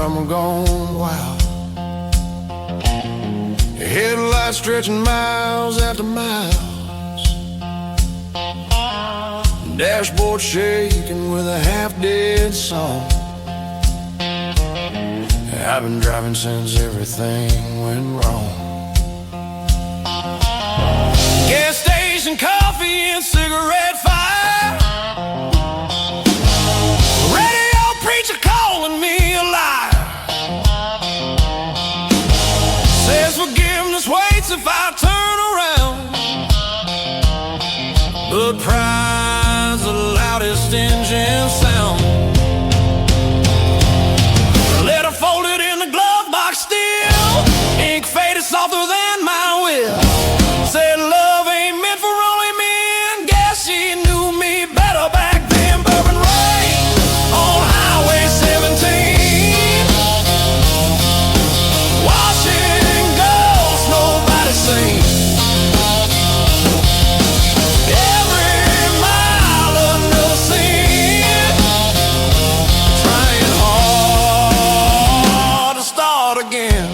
drummer gone wild. Headlights stretching miles after miles, dashboard shaking with a half-dead song. I've been driving since everything went wrong. Gas station coffee and cigarette fire, radio preacher calling me a liar. Says forgiveness waits if I turn around, but pride's the loudest engine sound. Letter folded in the glove box still, ink faded softer than my will. Said love ain't meant for only men. Guess she knew me better back then. Bourbon rain on Highway 17, washing ghosts nobody seen. Every mile another scene, trying hard to start again.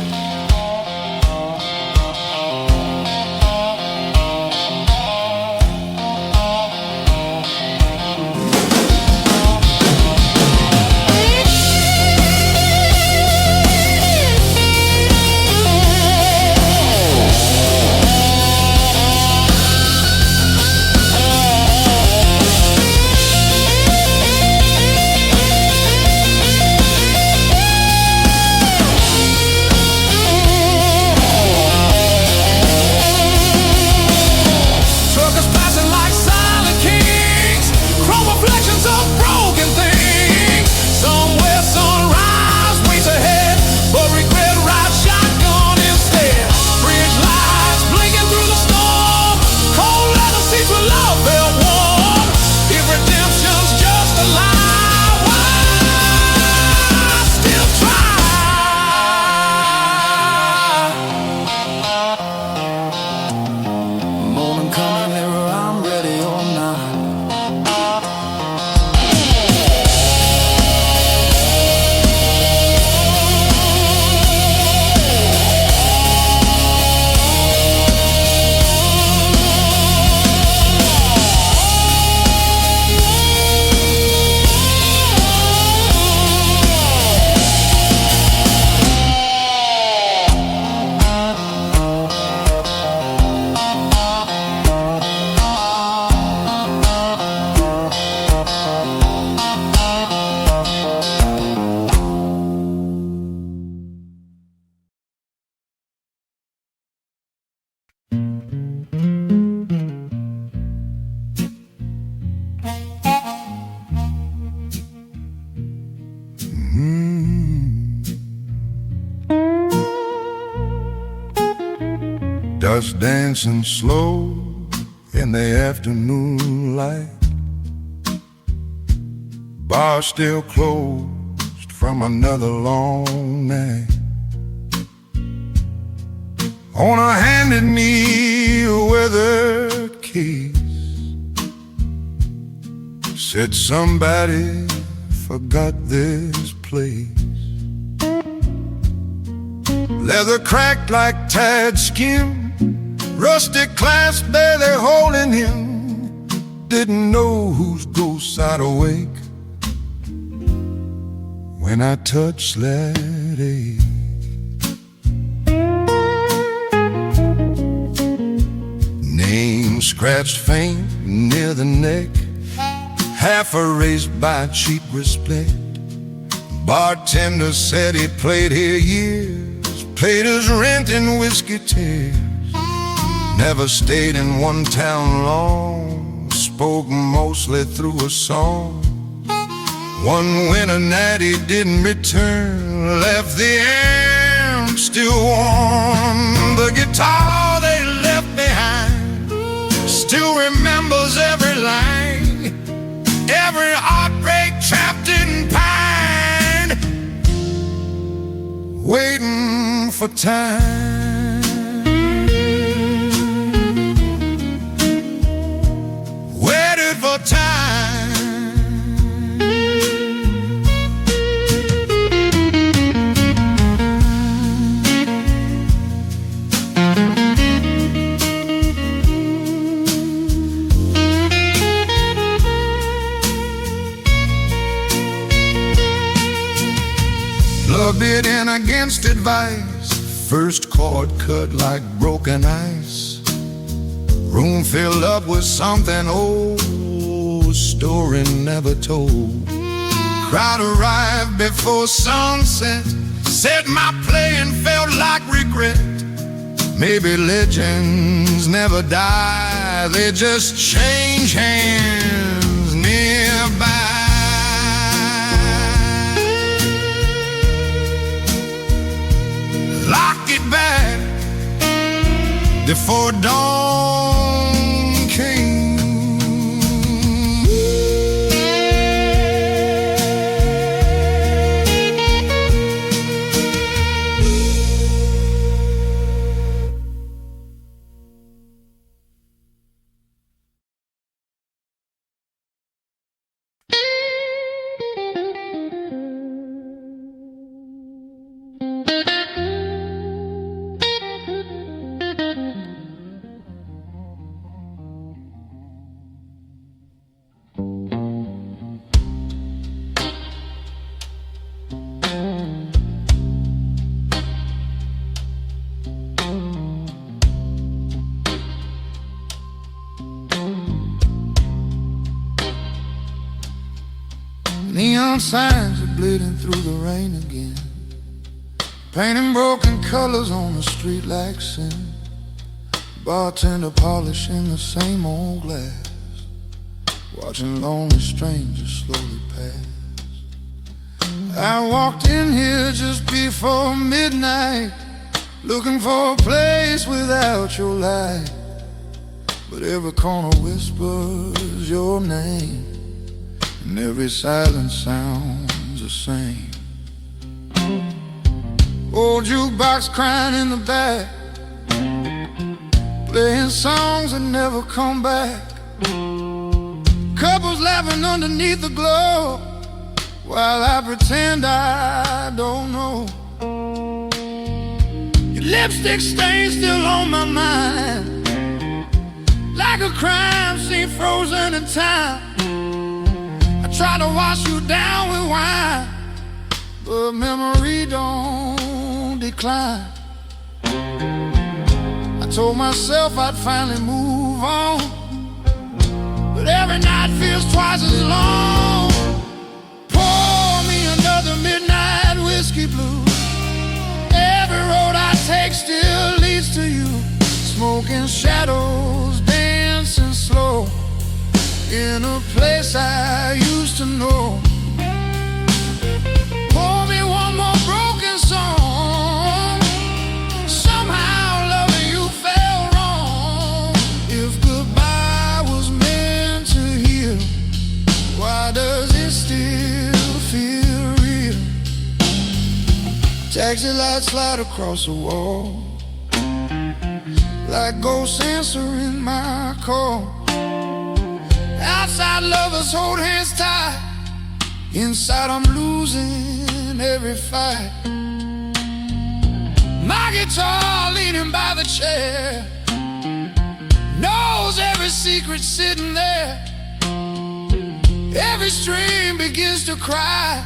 Dust dancing slow in the afternoon light, bar still closed from another long night. On a handed me a weathered case, said somebody forgot this place. Leather cracked like tired skin, rustic clasp barely holding him. Didn't know whose ghost I'd awake when I touched that ache. Name scratched faint near the neck, half erased by cheap respect. Bartender said he played here years, paid his rent in whiskey tears. Never stayed in one town long, spoke mostly through a song. One winter night he didn't return, left the amp still warm. The guitar they left behind still remembers every line, every heartbreak trapped in pine, waiting for time. Waited for time. rubbed it in against advice. First chord cut like broken ice. Room filled up with something old, story never told. Crowd arrived before sunset, said my playing felt like regret. Maybe legends never die, they just change hands nearby. Lock it back before dawn came. Neon signs are bleeding through the rain again, painting broken colors on the street like sin. Bartender polishing the same old glass, watching lonely strangers slowly pass. I walked in here just before midnight, looking for a place without your light. But every corner whispers your name, and every silence sounds the same. Old jukebox crying in the back, playing songs that never come back. Couples laughing underneath the glow, while I pretend I don't know. Your lipstick stain still on my mind, like a crime scene frozen in time. Try to wash you down with wine, but memory don't decline. I told myself I'd finally move on, but every night feels twice as long. Pour me another midnight whiskey blues. Every road I take still leads to you. Smoking shadows, dancing slow, in a place I used to know. Pour me one more broken song. Somehow loving you felt wrong. If goodbye was meant to heal, why does it still feel real? Taxi lights slide across the wall, like ghosts answering my call. Outside lovers hold hands tight, inside I'm losing every fight. My guitar leaning by the chair, knows every secret sitting there. Every string begins to cry,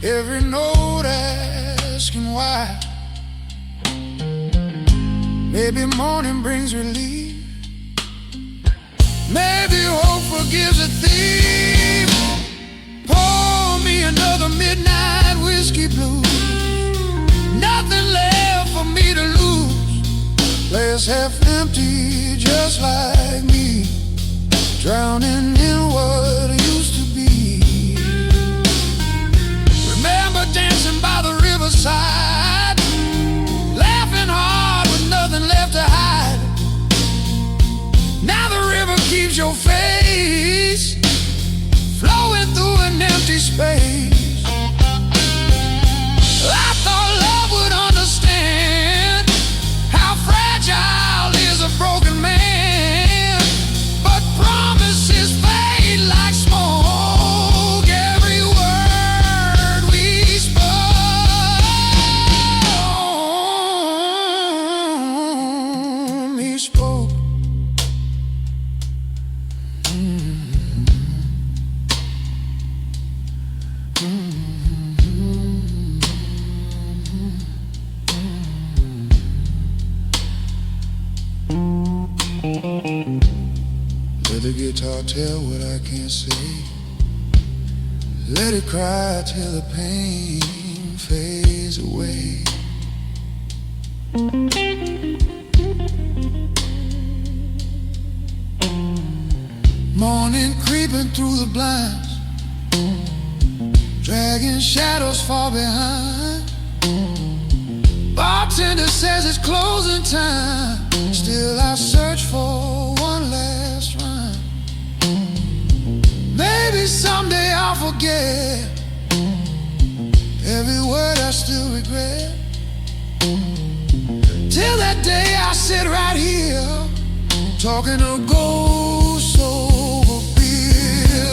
every note asking why. Maybe morning brings relief, maybe hope forgives a thief. Pour me another midnight whiskey blues. Nothing left for me to lose. Glass half empty, just like me, drowning in what used to be. Remember dancing by the riverside, laughing hard with nothing left to hide. Now the river keeps your face, flowing through an empty space. I thought love would understand how fragile is a broken man, but promises fade like smoke. I'll tell what I can't say. Let it cry till the pain fades away. Morning creeping through the blinds, dragging shadows far behind. Bartender says it's closing time. Still I search for one last rhyme. Maybe someday I'll forget every word I still regret. Till that day I sit right here talking to ghosts over beer.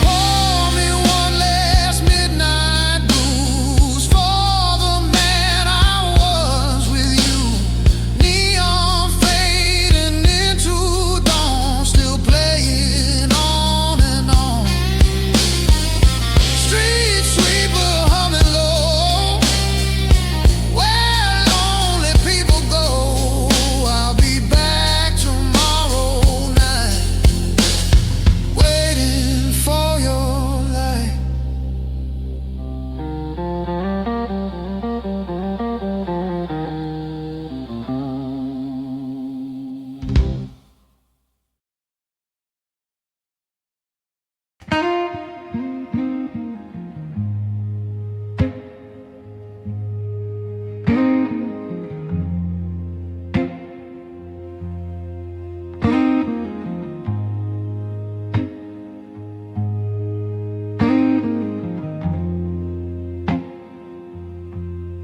Pour me one last midnight blues for the man I was with you. Neon fading into dawn, still playing on and on. Street sweeper humming low, where lonely people go. I'll be back tomorrow night, waiting for your light.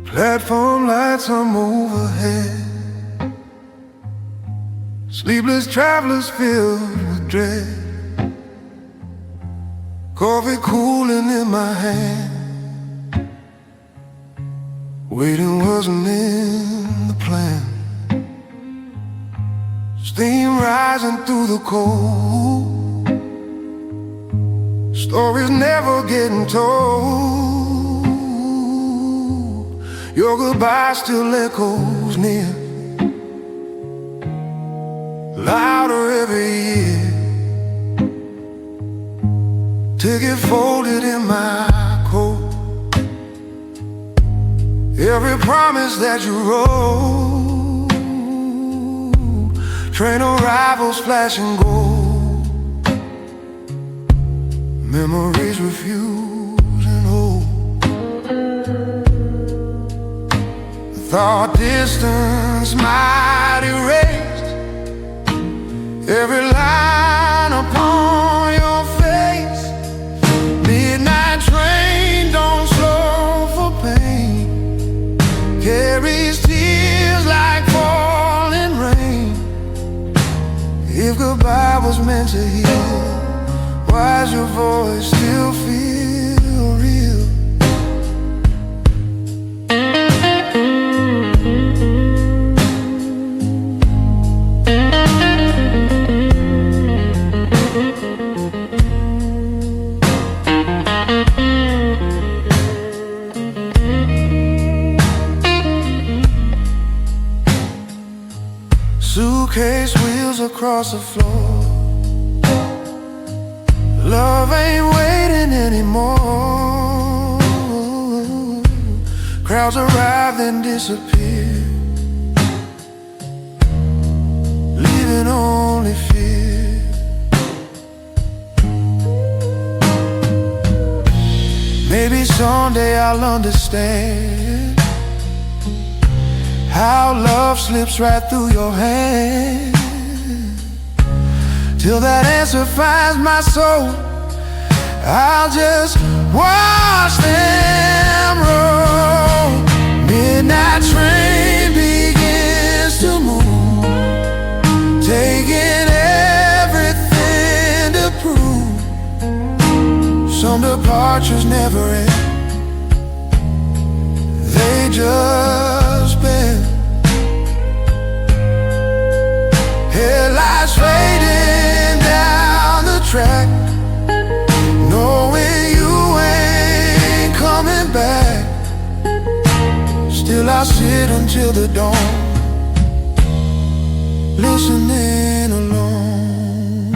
Platform lights, I'm overhead. Sleepless travelers filled with dread. Coffee cooling in my hand. Waiting wasn't in the plan. Steam rising through the cold. Stories never getting told. Your goodbye still echoes near, louder every year. Ticket folded in my coat. Every promise that you wrote. Train arrivals flashing gold. Memories refusing hope. Thought distance might erase every line upon your face. Midnight train don't slow for pain, carries tears like falling rain. If goodbye was meant to heal, why's your voice still feel real? Suitcase wheels across the floor. Love ain't waiting anymore. Crowds arrive then disappear, leaving only fear. Maybe someday I'll understand how love slips right through your hand. Till that answer finds my soul, I'll just watch them roll. Midnight train begins to move, taking everything to prove. Some departures never end, they just bend. Headlights fading down the track, knowing you ain't coming back. Still I sit until the dawn, listening alone.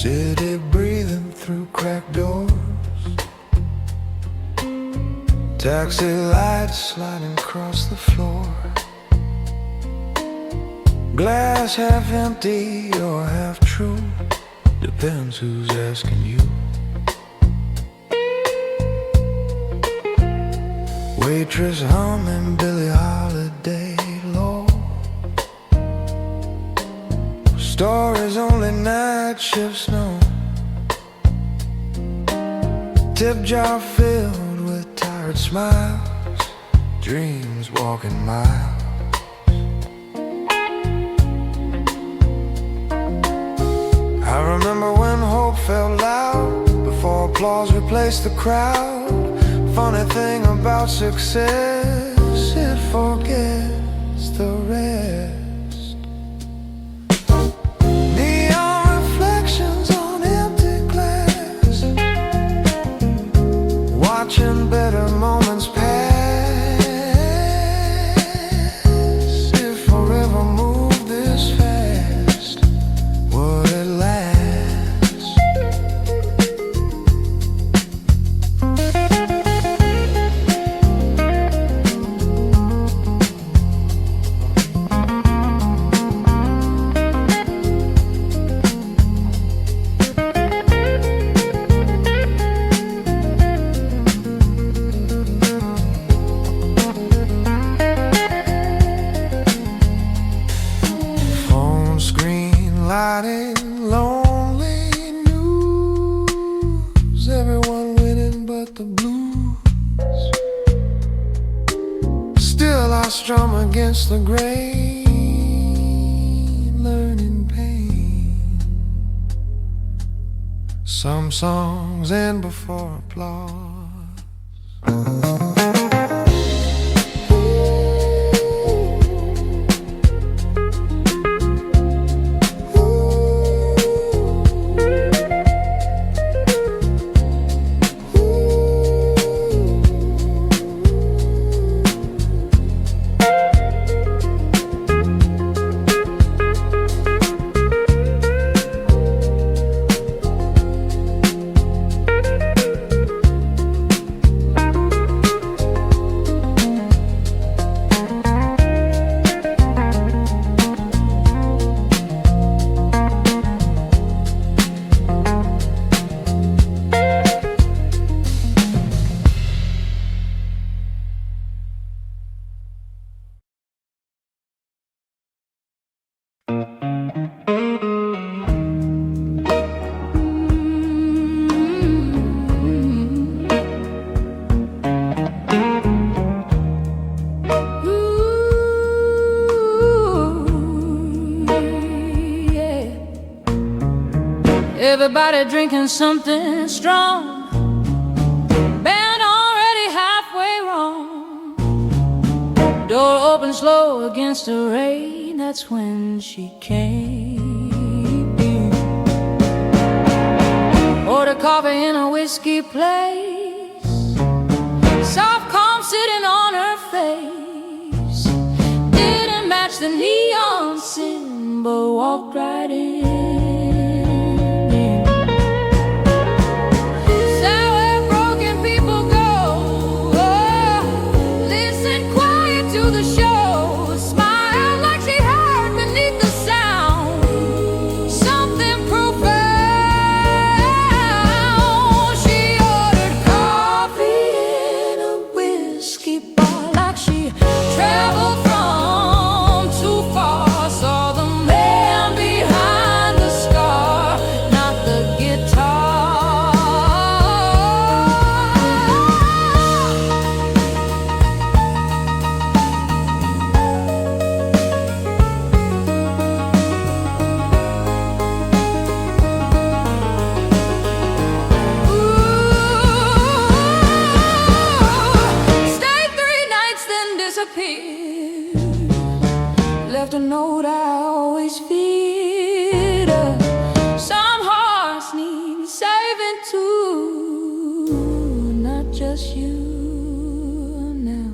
City breathing through cracked doors, taxi lights sliding across the floor. Glass half empty or half true, depends who's asking you. Waitress humming Billie Holiday low. Stories only night shifts know. Tip jar filled with tired smiles, dreams walking miles. I remember when hope felt loud before applause replaced the crowd. Funny thing about success, it forgets the rest. Neon reflections on empty glass, watching better moments pass. If forever moved this fast, would it last? Lonely news, everyone winning but the blues. Still I strum against the grain, learning pain. Some songs end before applause. Everybody drinking something strong, band already halfway wrong. Door open slow against the rain, that's when she came in. Ordered coffee in a whiskey place, soft calm sitting on her face. Didn't match the neon symbol, walked right in. Traveled from too far, saw the man behind the scar, not the guitar. Ooh, stayed 3 nights, then disappeared. Left a note I always feared. Some hearts need saving too, not just you now.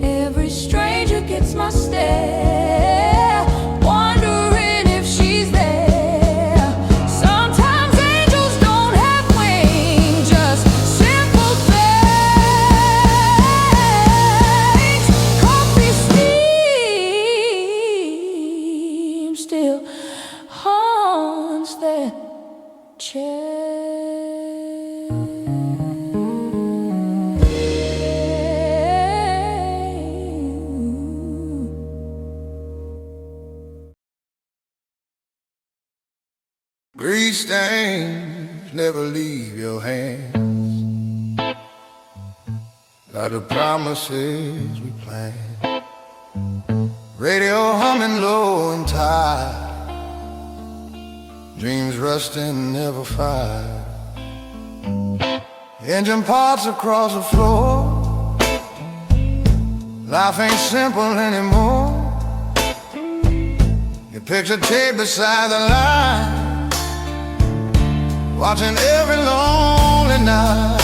Every stranger gets my stare, wondering if she's there. Sometimes still haunts that chair. Grease stains never leave your hands, like the promises we planned. Radio humming low and tired, dreams rusting never fired. Engine parts across the floor, life ain't simple anymore. Your picture tape beside the line, watching every lonely night.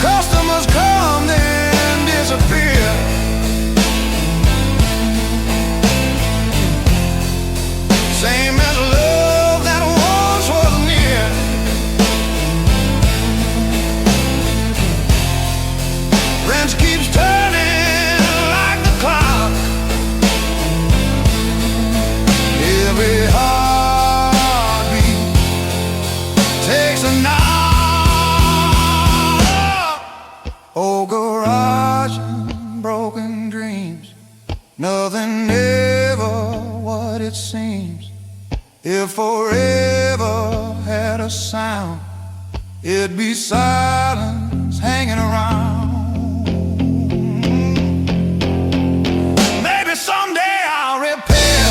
Customers come, then disappear. Same as love that once was near. Wrench keeps turning like the clock. Every heartbeat takes a knock. Oh, garage and broken dreams, nothing ever what it seems. If forever had a sound, it'd be silence hanging around. Maybe someday I'll repair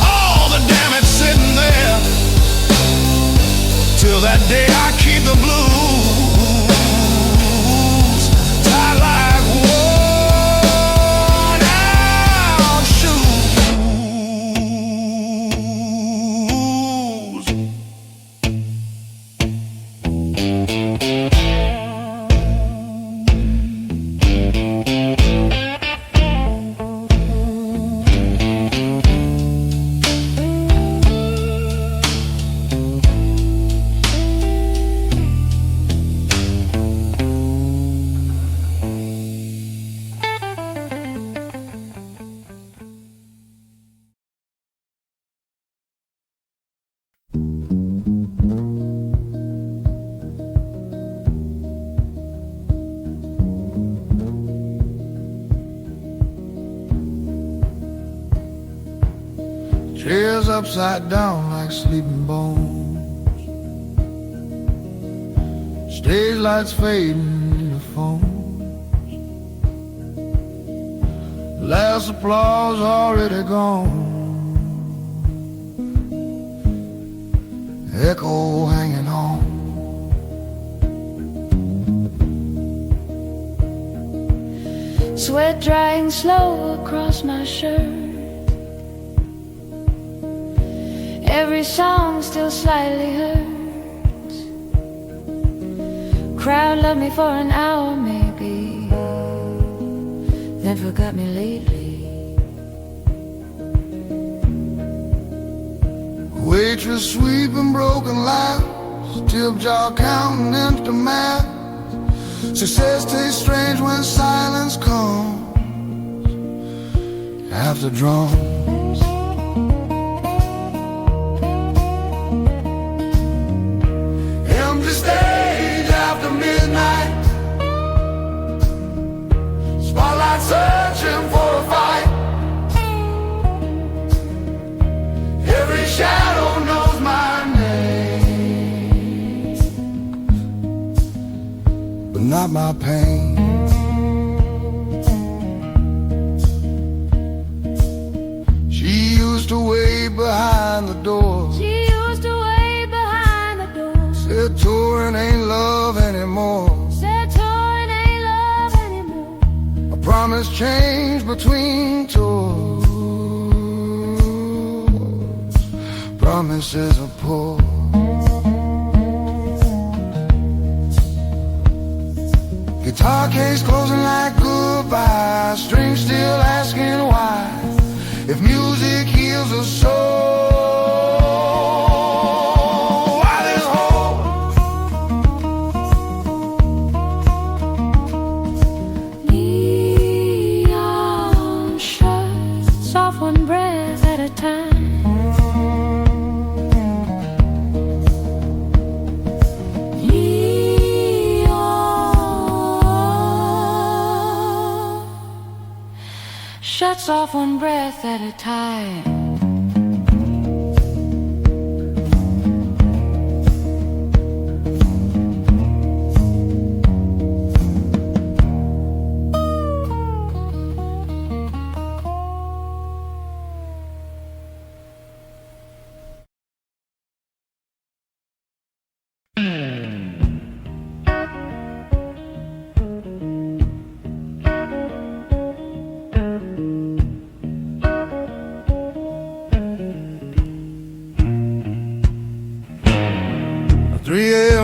all the damage sitting there. Till that day I keep the blues tied like worn out shoes. Chairs upside down like sleeping bones, stage lights fading in the phones, last applause already gone, echo hanging on. Sweat drying slow across my shirt, every song still slightly hurts. Crowd loved me for an hour maybe, then forgot me lately. Waitress sweeping broken lives, tip jar counting empty math. Success tastes strange when silence comes after drums. Empty stage after midnight, spotlight searching for a fight. Every shadow knows my name, but not my pain. She used to wait behind the door, She used to wait behind the door, said touring ain't love anymore. said touring ain't love anymore. A promise changed between tours, promises are poor. Guitar case closing like goodbye, strings still asking why. If music heals a soul, why there's hope. Need shuts off one breath at a time.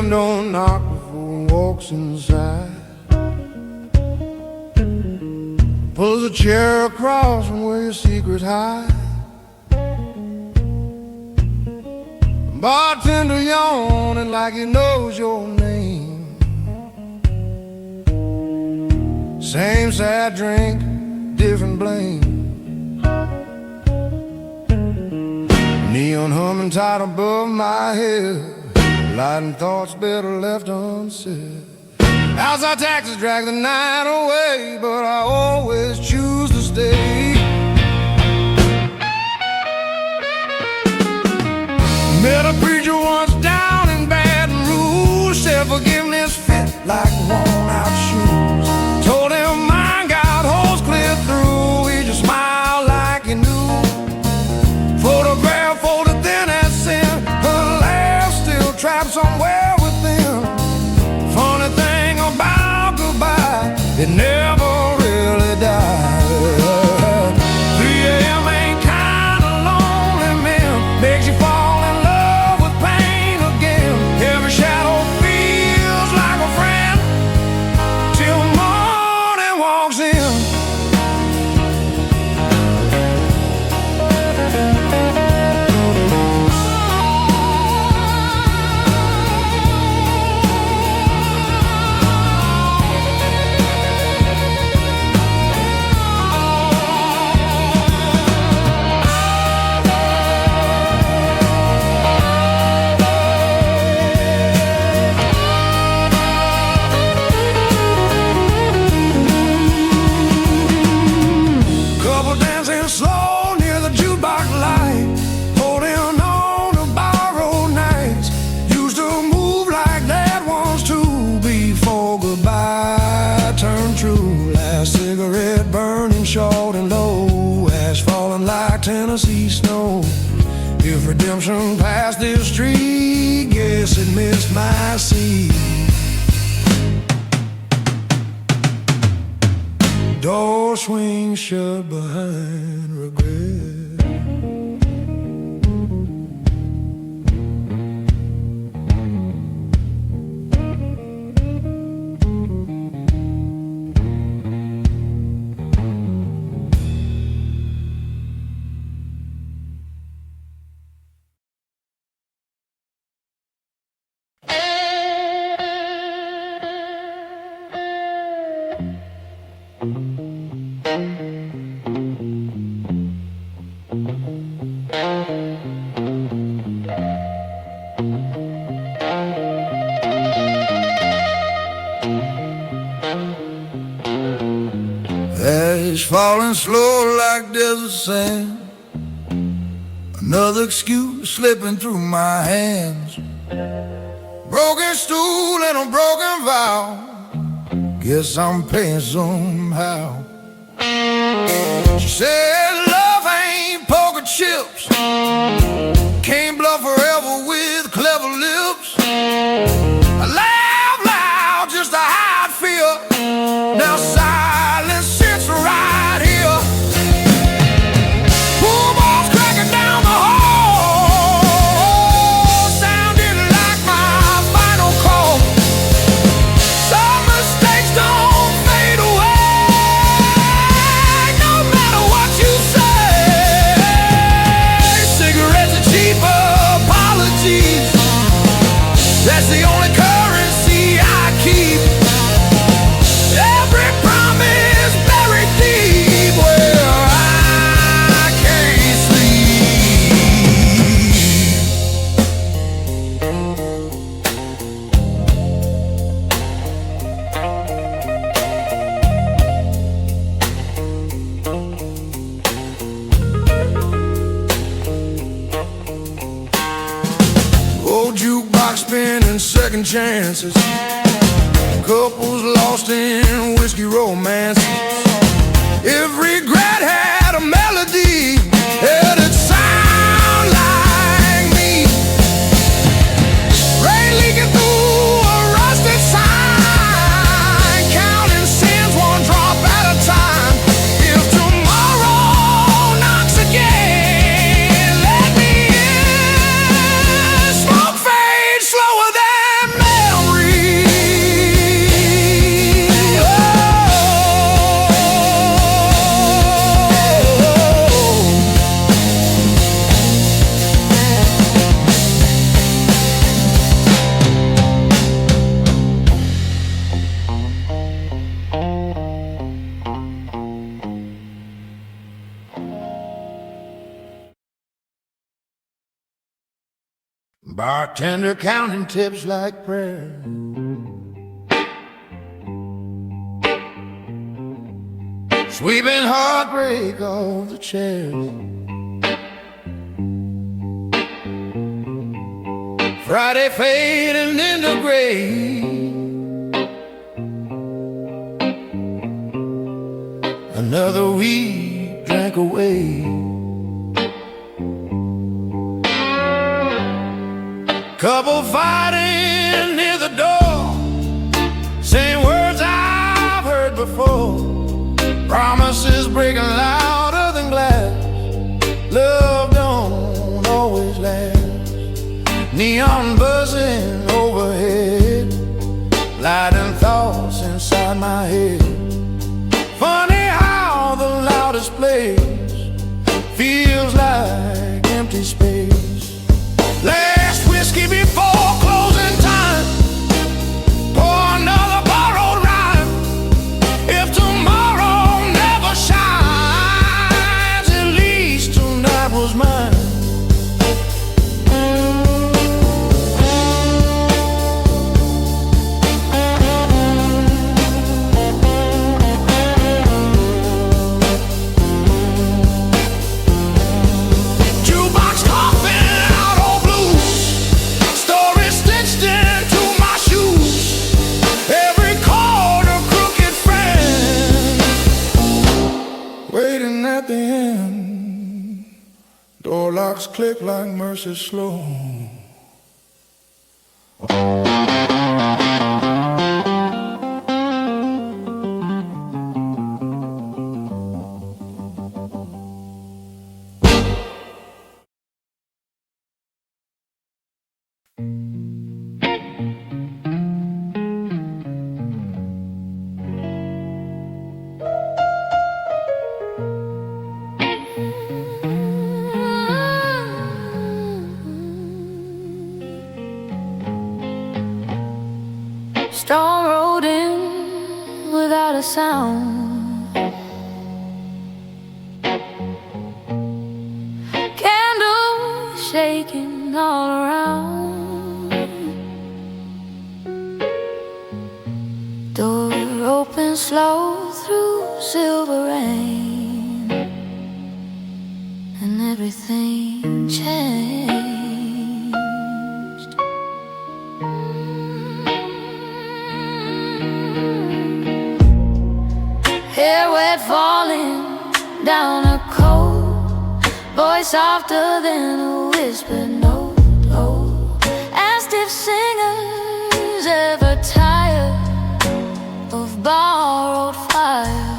Don't knock before he walks inside. Pulls a chair across from where your secrets hide. Bartender yawning like he knows your name. Same sad drink, different blame. Neon humming tight above my head. Lighting thoughts better left unsaid. Outside taxis drag the night away, but I always choose to stay. Met a preacher once down in Baton Rouge. Said forgiveness fit like worn out shoes. Told him mine got holes clear through. He just smiled like he knew. Photograph folded thin as sin. Her laugh still trapped somewhere within. Funny thing about goodbye, it never really died. 3 a.m. ain't kinda lonely, man. Makes you fall in love with pain again. Every shadow feels like a friend till morning walks in. Slow near the jukebox light, holding on to borrowed nights. Used to move like that once too, before goodbye turned true. Last cigarette burning short and low, ash falling like Tennessee snow. If redemption passed this street, guess it missed my seat. Door swings shut behind regret. Ash falling slow like desert sand. Another excuse slipping through my hands. Broken stool and a broken vow. Guess I'm paying somehow. She said love ain't poker chips. Can't bluff forever with clever lips. I laugh loud just to hide fear. Now silence sits right here. Pool balls cracking down the hall, sounding like my final call. Some mistakes don't fade away, no matter what you second chances, couples lost in whiskey romance. If regret had a melody, it'd sound like me. Rain leaking through a rusted sign, counting sins one drop at a time. If tomorrow knocks again, let me in. Smoke fades slower than memory. Bartender counting tips like prayer, sweeping heartbreak off the chairs. Friday fading into gray, another week drank away. Couple fighting near the door, saying words I've heard before. Promises breaking louder than glass. Love don't always last. Neon buzzing overhead, lighting thoughts inside my head. Funny how the loudest place feels like empty space. Last whiskey before closing time, pour another borrowed rhyme. If tomorrow never shines, at least tonight was mine. Jukebox coughing out old blues, story stitched into my shoes. Every chord a crooked friend, waiting at the end. Door locks click like mercy slow. Storm rolled in without a sound. Candles shaking all around. Door open slow through silver rain, and everything changed. Hair wet falling down a coat, voice softer than a whispered note. Oh, asked if singers ever tire of borrowed fire.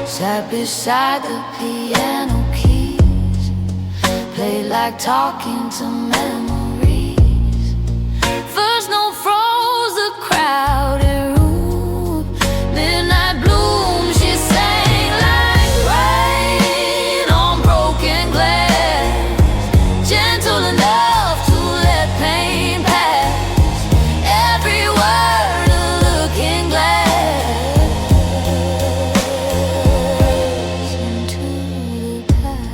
Sat beside the piano keys, played like talking to memories. First note froze the crowded room. Midnight bloom, she sang like rain on broken glass, gentle enough to let pain pass. Every word a looking glass into the past.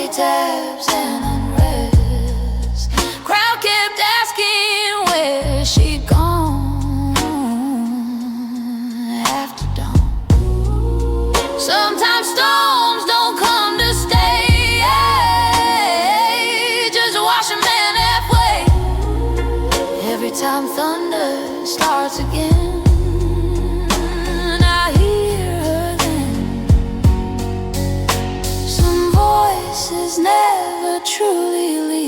party taps and unrest. Crowd kept asking where she'd gone after dawn. Sometimes storms don't come to stay, just wash a man halfway. Every time thunder starts again, I hear her then. Some voices never truly leave.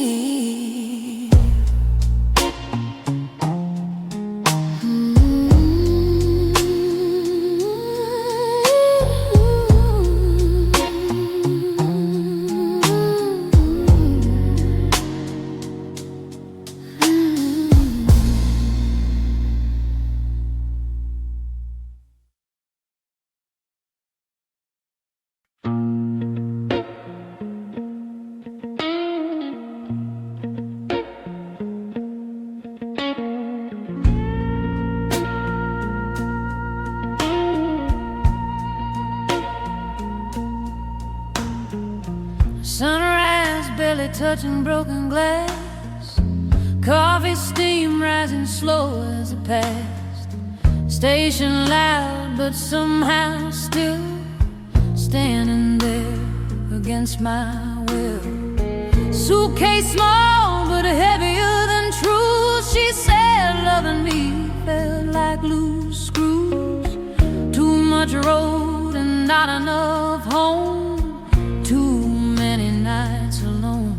Sunrise barely touching broken glass. Coffee steam rising slow as it passed. Station loud but somehow still standing there against my will. Suitcase small but heavier than truth. She said loving me felt like loose screws. Too much road and not enough home. Too many nights alone.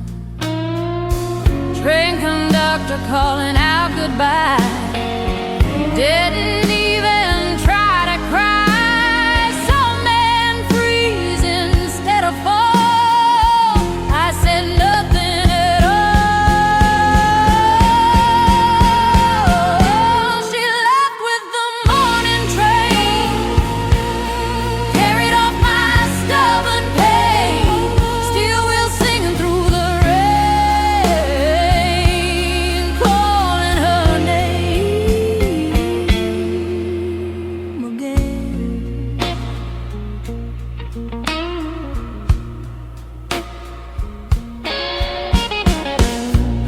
Train conductor calling out goodbye. Didn't even try to cry. Some man freeze instead of fall. I said nothing at all. She left with the morning train, carried off my stubborn pain. Steel wheels singing through the rain, calling her name again.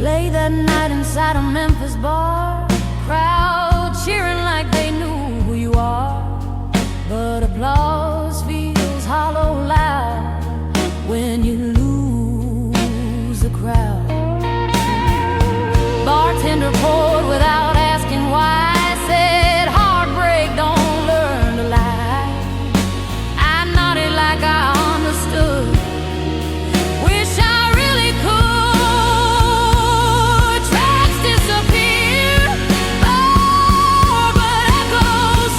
Late that night inside a Memphis bar, crowd cheering like they knew who you are. But applause feels hollow loud when you lose the crowd. Bartender poured without asking why. Said heartbreak don't learn to lie. I nodded like I understood. Wish I really could. Tracks disappear, but echoes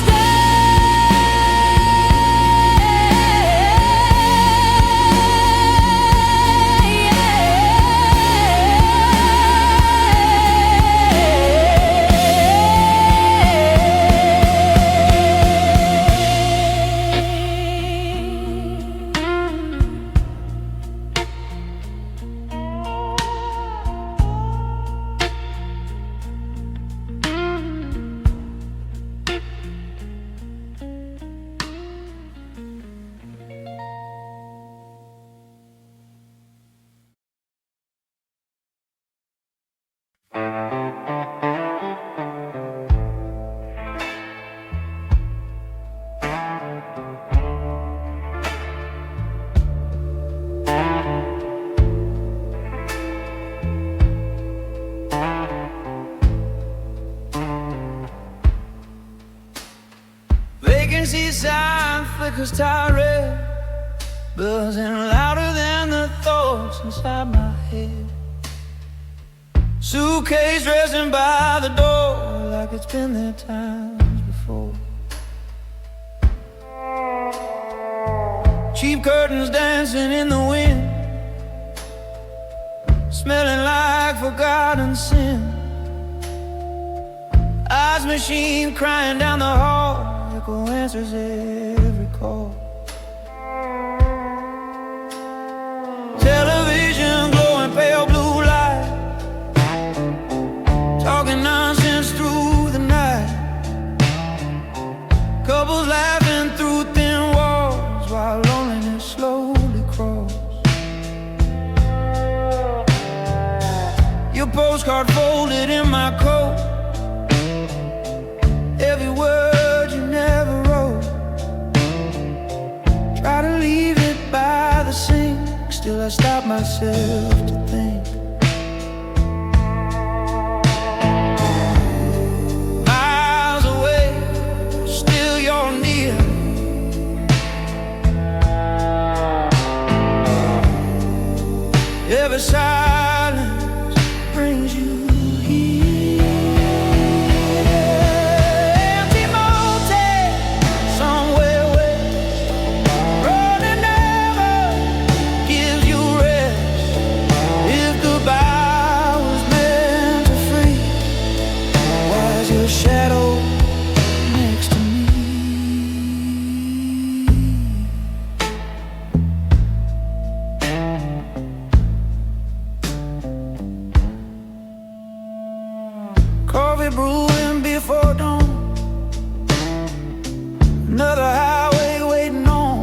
Vacancy sign flickers tired red, buzzing louder than the thoughts inside my head. Suitcase resting by the door like it's been there times before. Cheap curtains dancing in the wind, smelling like forgotten sin. Eyes machine crying down the hall, echo answers every call. Television glowing pale blue light, talking nonsense through the night. Couples laughing through thin walls while loneliness slowly crawls. postcard folded in my coat. Every word you never wrote. Try to leave it by the sink. Still I stop myself to think. Miles away, still you're near. Every silence brings you here. Empty motel, somewhere west. Road that never gives you rest. If goodbye was meant to free, why's your shadow next to me? Coffee brewing before dawn. Another highway waiting on.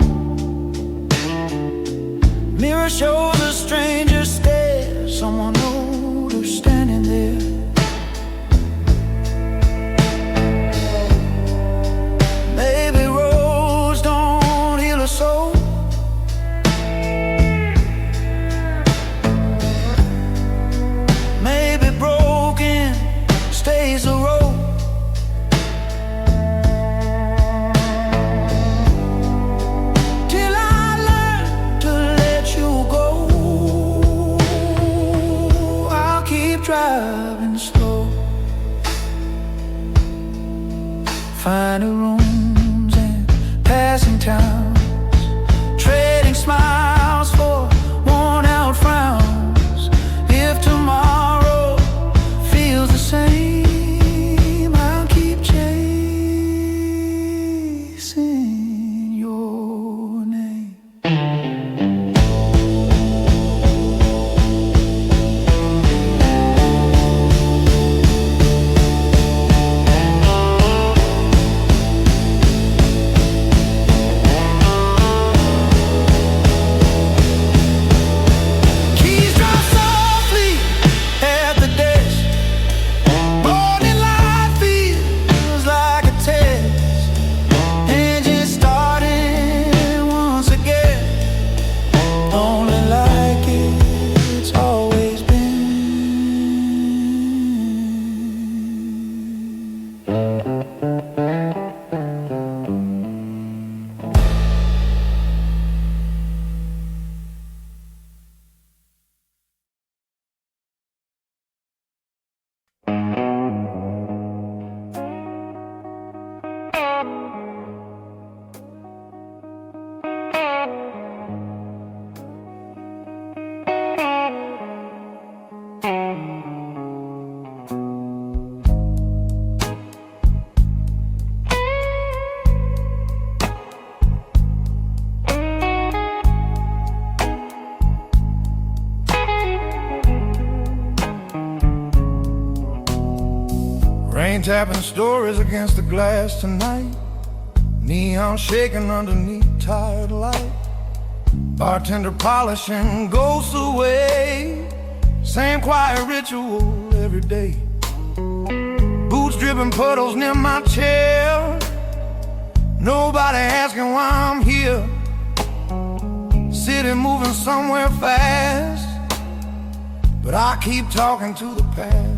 Mirror shows a stranger stare. Someone older standing there. Maybe roads don't heal a soul. Maybe broken stays a road. Till I learn to let you go, I'll keep driving slow. Finding rooms and passing towns, trading smiles for worn out frowns. If tomorrow feels the same, I'll keep chasing your name. Keys drop softly at the desk. Morning light feels like a test. Engine starting once again. Only like it's always been. Rain tapping stories against the glass tonight. Neon shaking underneath tired light. Bartender polishing ghosts away. Same quiet ritual every day. Boots dripping puddles near my chair. Nobody asking why I'm here. City moving somewhere fast, but I keep talking to the past.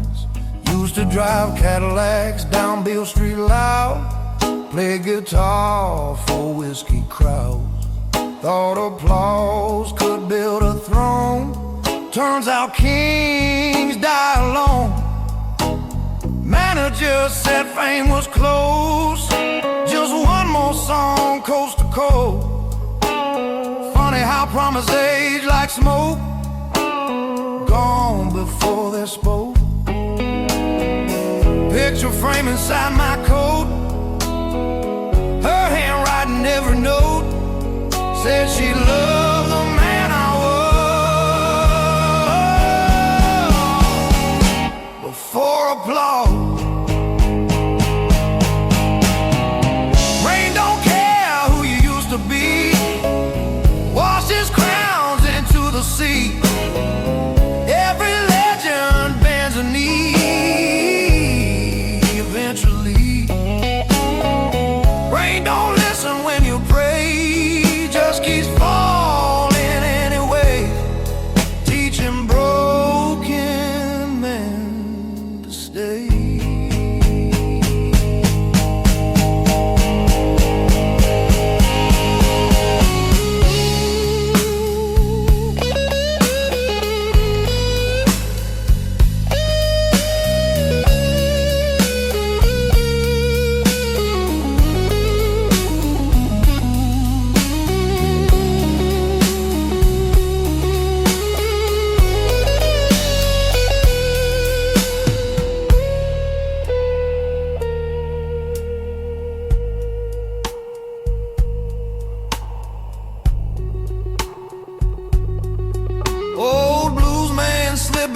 Used to drive Cadillacs down Beale Street loud. Play guitar for whiskey crowds. Thought applause could build a throne. Turns out kings die alone. Manager said fame was close. Just one more song coast to coast. Funny how promise age like smoke. Gone before they spoke. Picture frame inside my coat. Her handwriting every note. Said she loved the man I was. Before applause. Rain don't care who you used to be. Washes crowns into the sea. Every legend bends a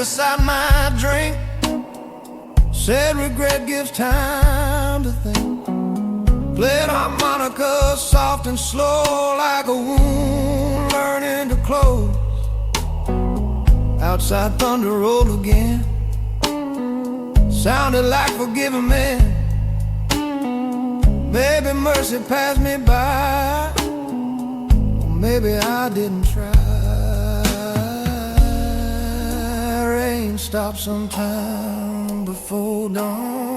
beside my drink. Said regret gives time to think. Played harmonica soft and slow, like a wound learning to close. Outside thunder rolled again. Sounded like forgiving me. Maybe mercy passed me by, or maybe I didn't try. Rain stopped sometime before dawn.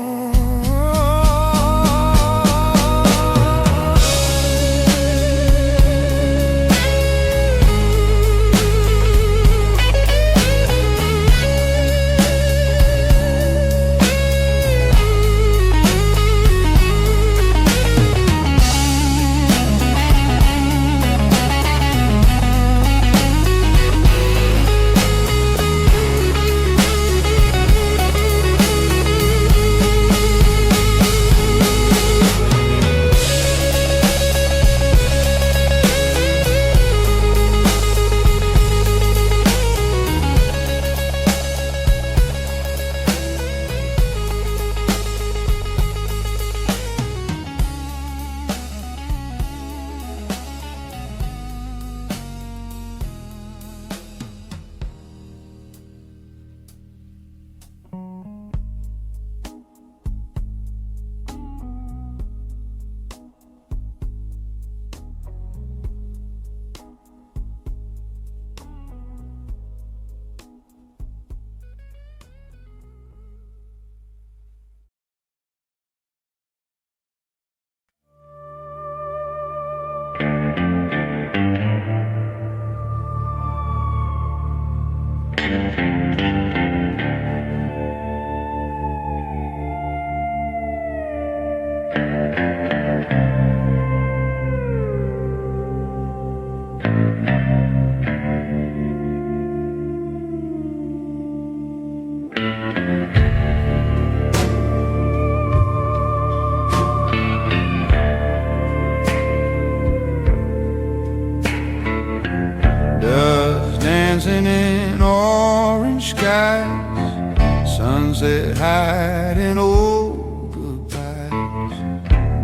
In orange skies, sunset hiding old goodbyes,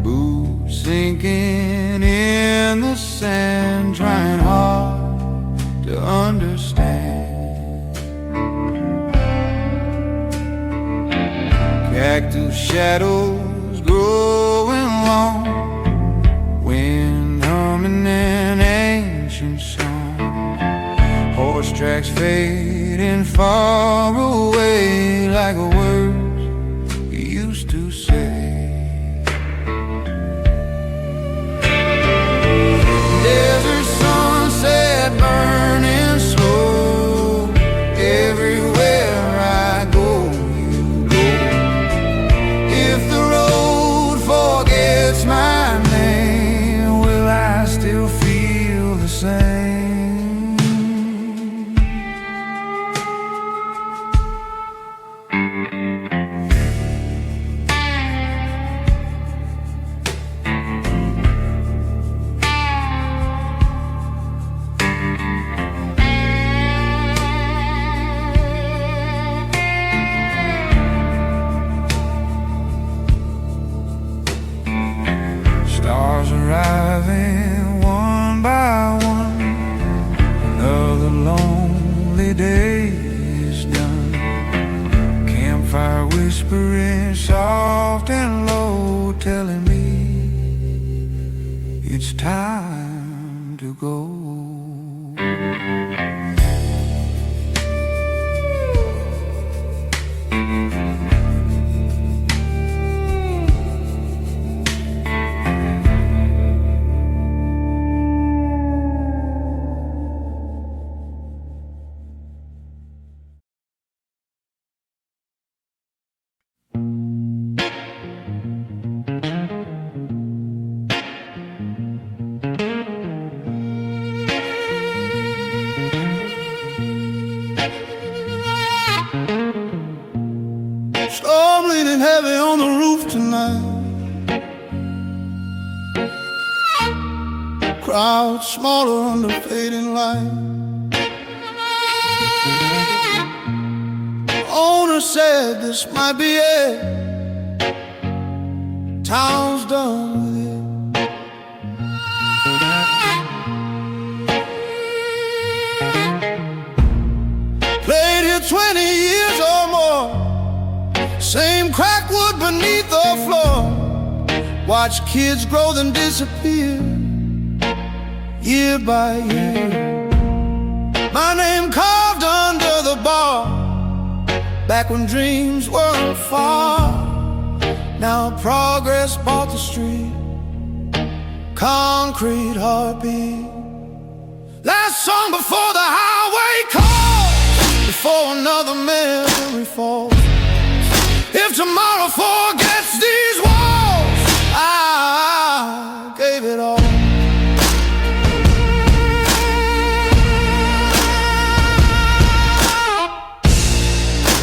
boots sinking in the sand, trying hard to understand. Cactus shadows growing long, wind humming an ancient song. Horse tracks fading far away, like words you used to say. Desert sunset burning slow, everywhere I go, you go. If the road forgets my name, will I still feel the same? Arriving one by one, another lonely day is done. Campfire whispering soft and low, telling me it's time to go. Storm leaning heavy on the roof tonight. Crowd smaller. smaller under fading light. Owner said this might be it. Town's done with it. Played here 20 years or more. Same crack wood beneath the floor. Watch kids grow then disappear, year by year. My name carved under the bar, back when dreams weren't far. Now progress bought the street, concrete heartbeat. Last song before the highway calls, before another memory falls. If tomorrow forgets these walls, I gave it all.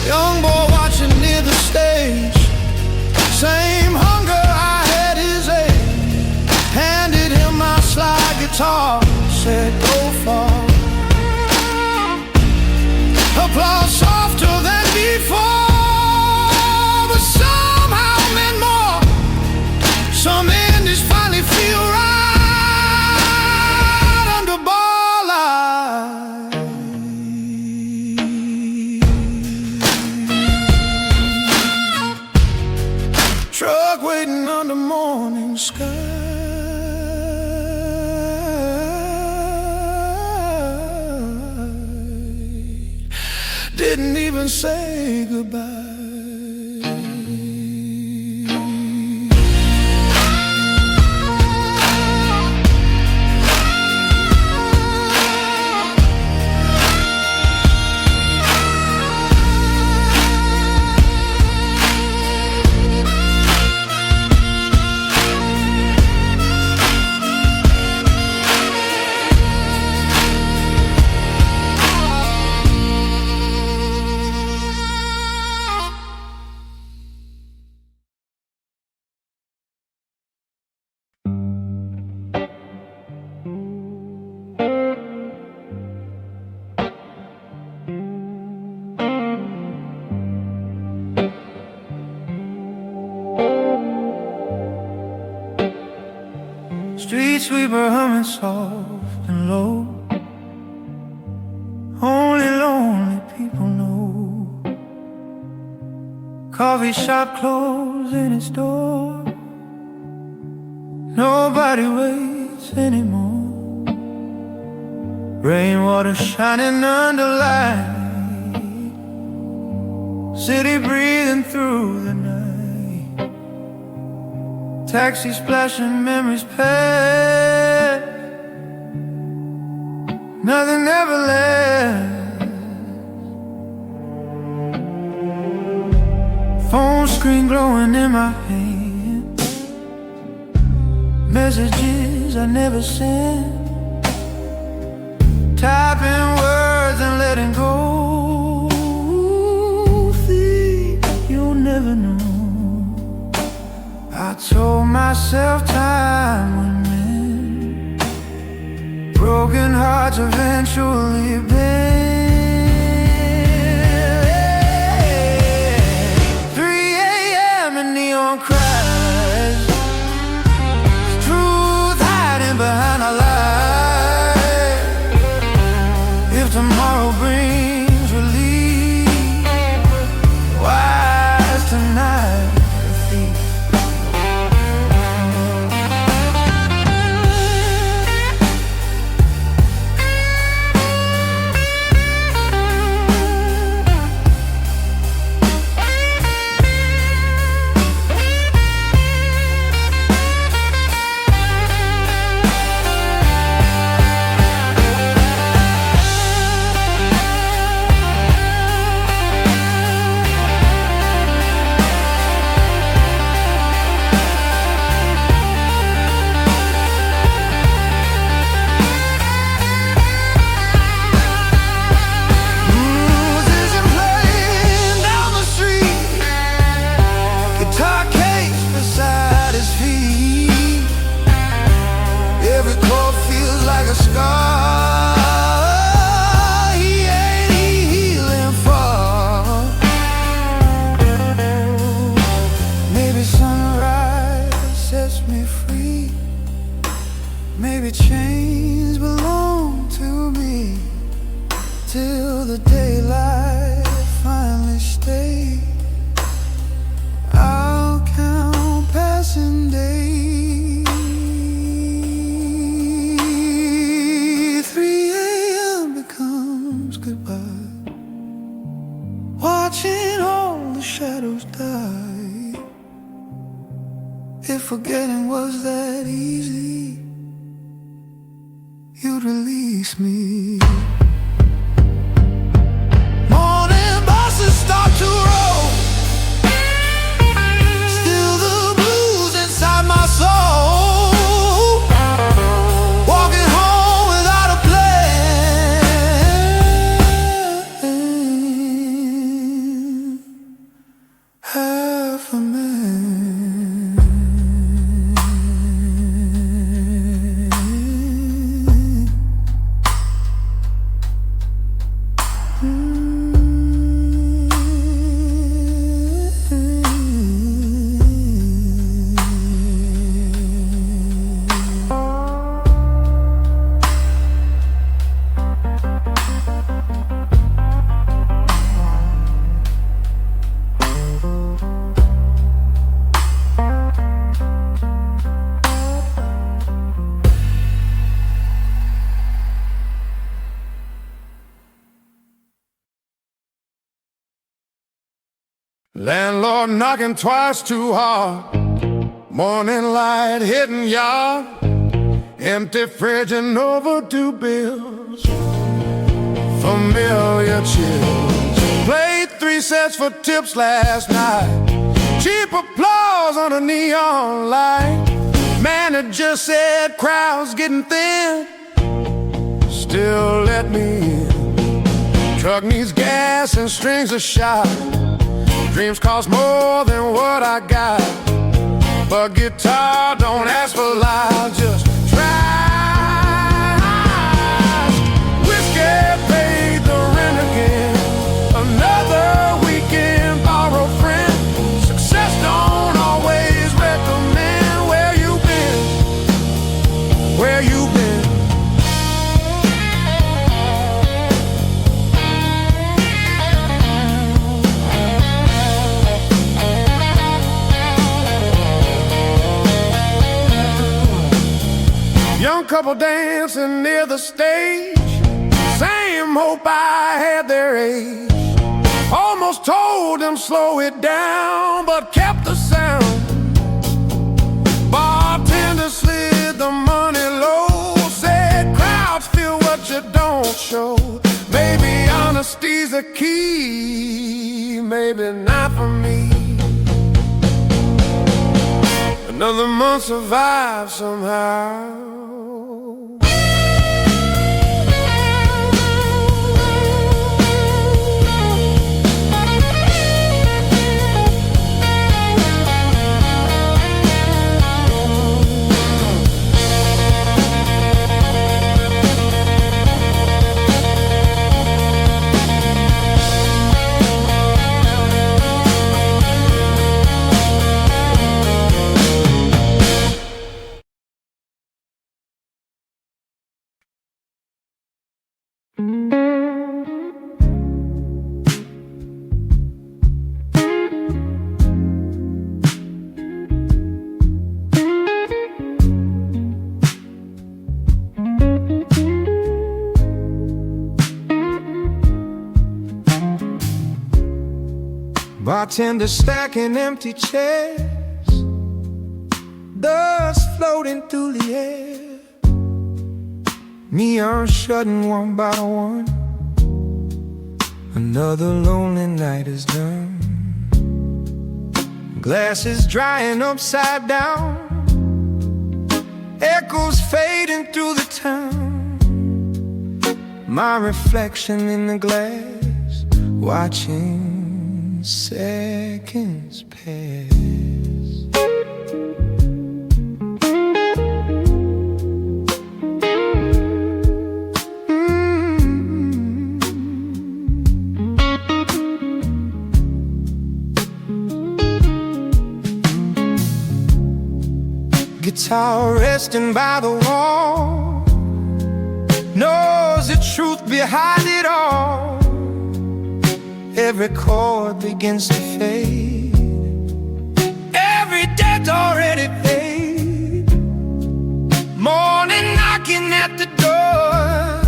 Young boy watching near the stage, same hunger I had his age. Handed him my slide guitar, said go far. Applause softer than before, but somehow meant more. Some indies finally feel right under bar light. Truck waiting under morning sky. Didn't even say goodbye. Street sweeper humming soft and low. Only lonely people know. Coffee shop closing its door. Nobody waits anymore. Rainwater shining under light. City breathing through the night. Taxi splashing memories past. Nothing ever lasts. Phone screen glowing in my hand. Messages I never sent. Typing words and letting go. Think you'll never know. I told myself time would mend. Broken hearts eventually bend. 3 a.m. and neon cries. Truth hiding behind a lie. If tomorrow brings relief, why is tonight a thief? Maybe chains belong to me till the daylight finally stays. I'll count passing days. 3 a.m. becomes goodbye, watching all the shadows die. If forgetting was that easy, you'd release me. Morning buses start to roll, still the blues inside my soul. Walking home without a plan, half a man. Landlord knocking twice too hard, morning light hitting yard, empty fridge and overdue bills, familiar chills. Played 3 sets for tips last night, cheap applause on a neon light. Manager said crowd's getting thin, still let me in. Truck needs gas and strings are shot, dreams cost more than what I got, but guitar don't ask for loud, just tries. Whiskey paid the rent again, another weekend borrow friend. Success don't always recommend. Where you been? Where you been? Young couple dancing near the stage, same hope I had their age. Almost told them slow it down, but kept the sound. Bartender slid the money low, said crowds feel what you don't show. Maybe honesty's a key, maybe not for me. Another month survived somehow. Bartender stacking empty chairs, dust floating through the air. Neon shutting one by one, another lonely night is done. Glasses drying upside down, echoes fading through the town. My reflection in the glass, watching seconds pass. Guitar resting by the wall, knows the truth behind it all. Every chord begins to fade, every debt's already paid. Morning knocking at the door,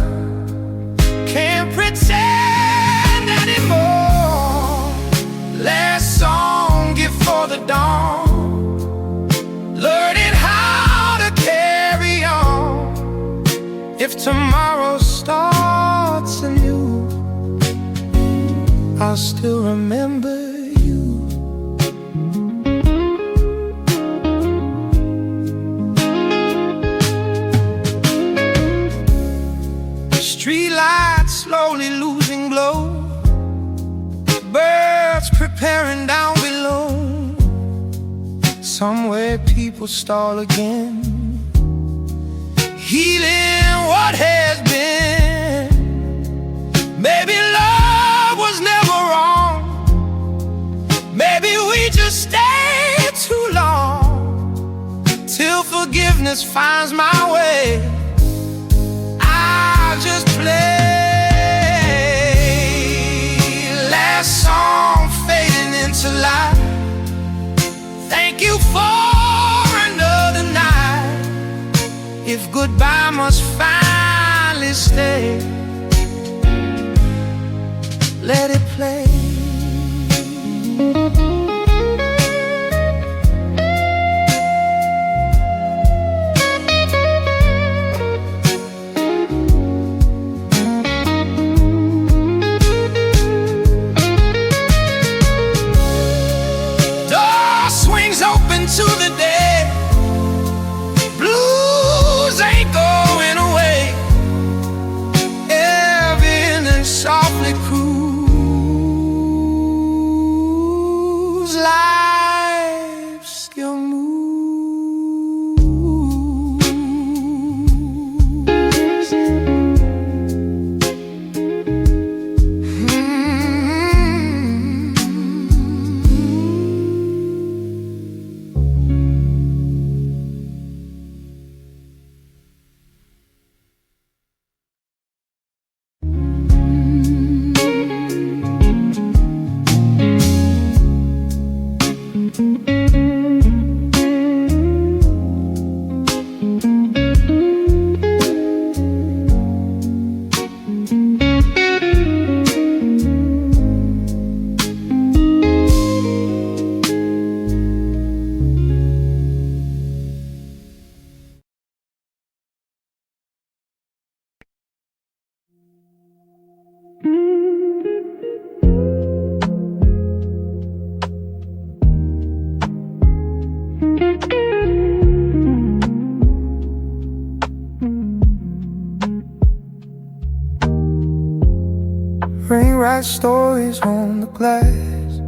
can't pretend anymore. Last song before the dawn, learning how to carry on. If tomorrow starts anew, I'll still remember you. Street lights slowly losing glow, birds preparing down below. Somewhere people stall again, healing what has been. Maybe love was never wrong, maybe we just stayed too long. Till forgiveness finds my way, I'll just play. Last song fading into life, thank you for another night. If goodbye must finally stay, let it play. Door swings open to the day, blues ain't going away. Everything softly cruise, life still moves. Rain writes stories on the glass,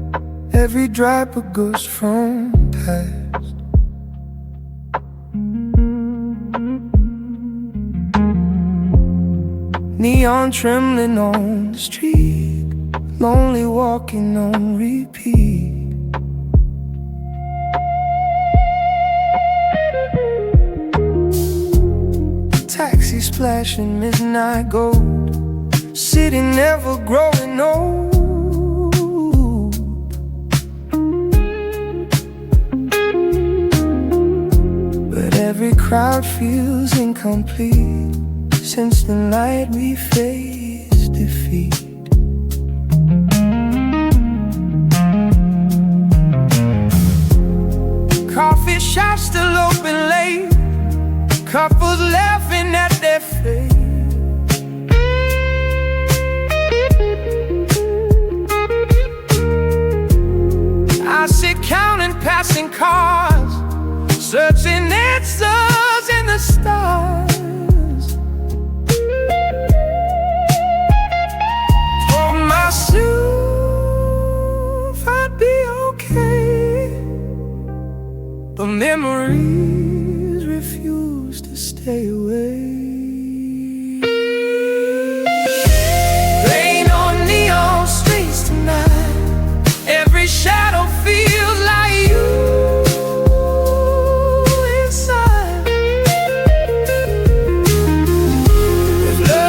every drop a ghost from past. Neon trembling on the street, lonely walking on repeat. Taxi splashing midnight gold, city never growing old. But every crowd feels incomplete, since the night we face defeat. Coffee shops still open late, couples laughing at their fate. I sit counting passing cars, searching answers in the stars. Told myself I'd be okay, but memories refuse to stay away. Rain on neon streets tonight, every shadow feels like you inside. If love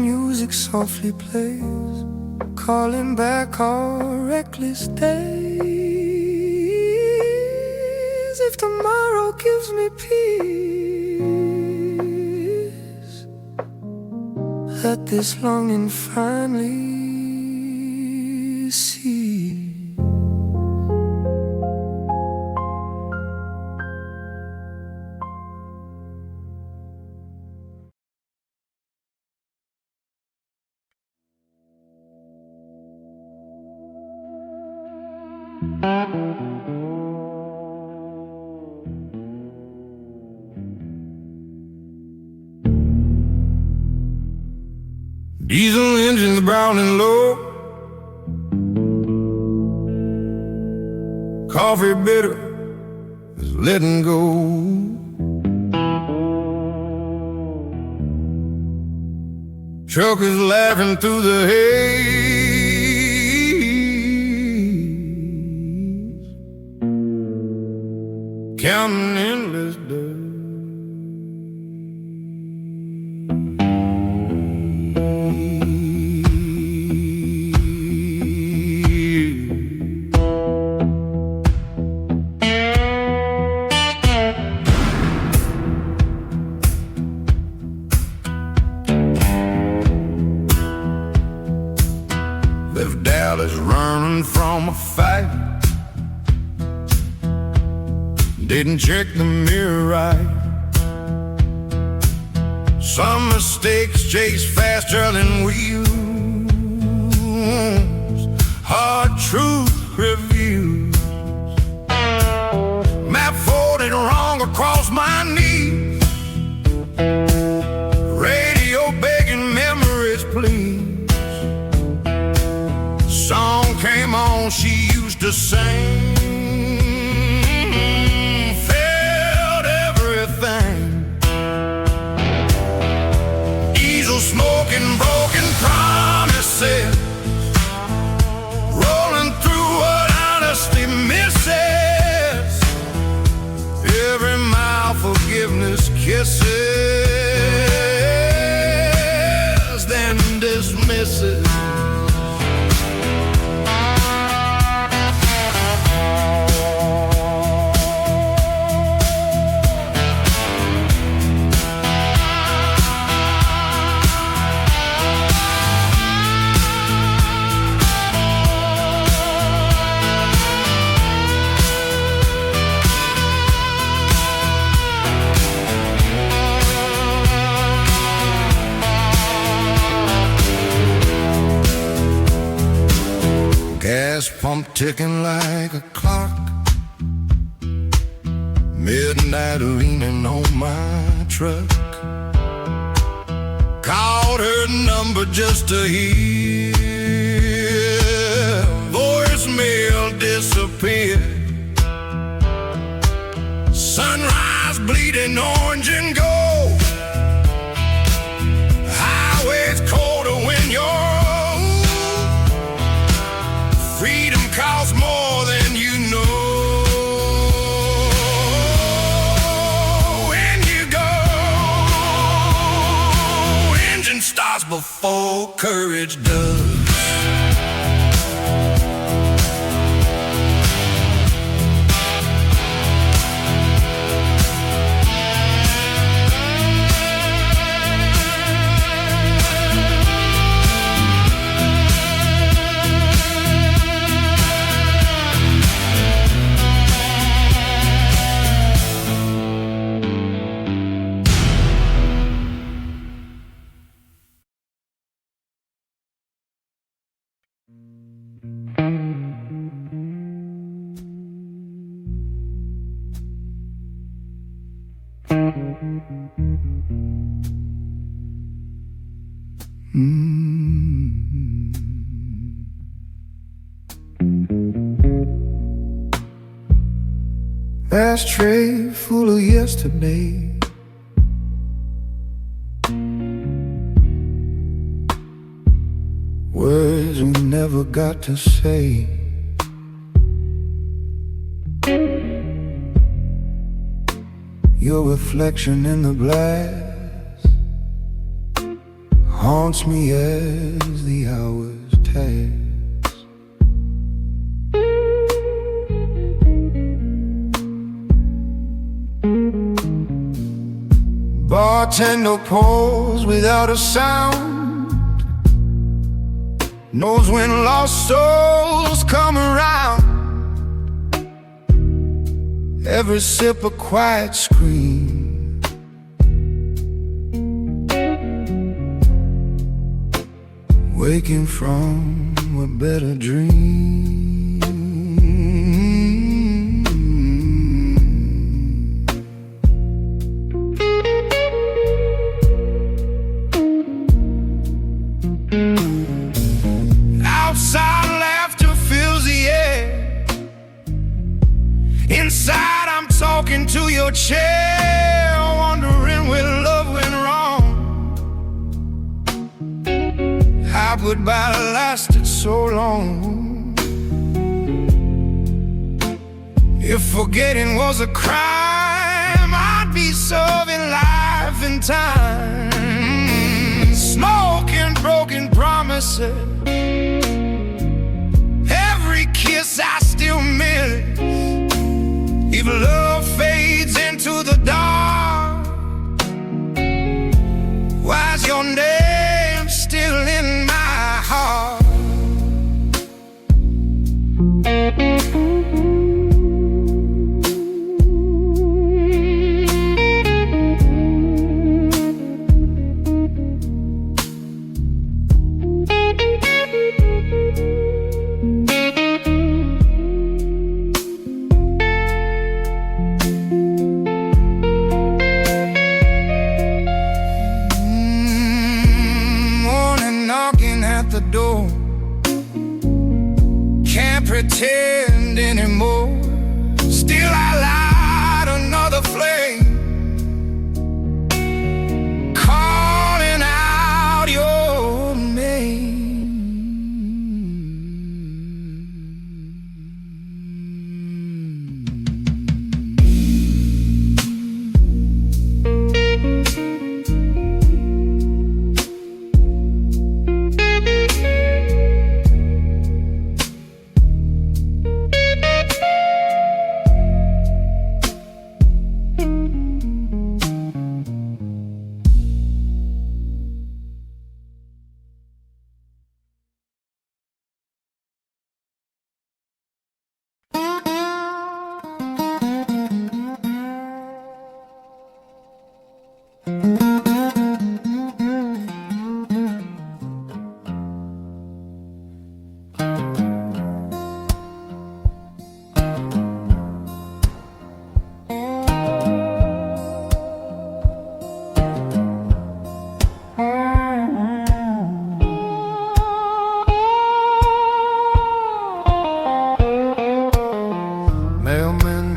music softly plays, calling back our reckless days. If tomorrow gives me peace, let this longing finally cease. Diesel engines brown and low, coffee bitter is letting go. Truckers laughing through the haze, counting endless days. Left Dallas running from a fight, didn't check the mirror right. Some mistakes chase faster than wheels, hard truth reviews. Map folded wrong across my knees, radio begging memories please. Song came on she used to sing, felt everything. Diesel smoking broken promises, rolling through what honesty misses. Every mile forgiveness kisses, then dismisses. Gas pump ticking like a clock, midnight leaning on my truck. Called her number just to hear, voicemail disappeared. Sunrise bleeding orange and gold, highways colder when you're freedom costs more than you know. When you go, engine starts before courage does. Ashtray full of yesterday, words we never got to say. Your reflection in the glass haunts me as the hours pass. Bartender pours without a sound, knows when lost souls come around. Every sip a quiet scream, waking from a better dream. Outside laughter fills the air, inside I'm talking to your chair, wondering where love went wrong. How goodbye lasted so long. If forgetting was a crime, I'd be serving life in time. Smoking broken promises, every kiss I still miss. If love fades into the dark, why's your name still in my heart? The door, can't pretend anymore. Still I light another flame, calling out your name.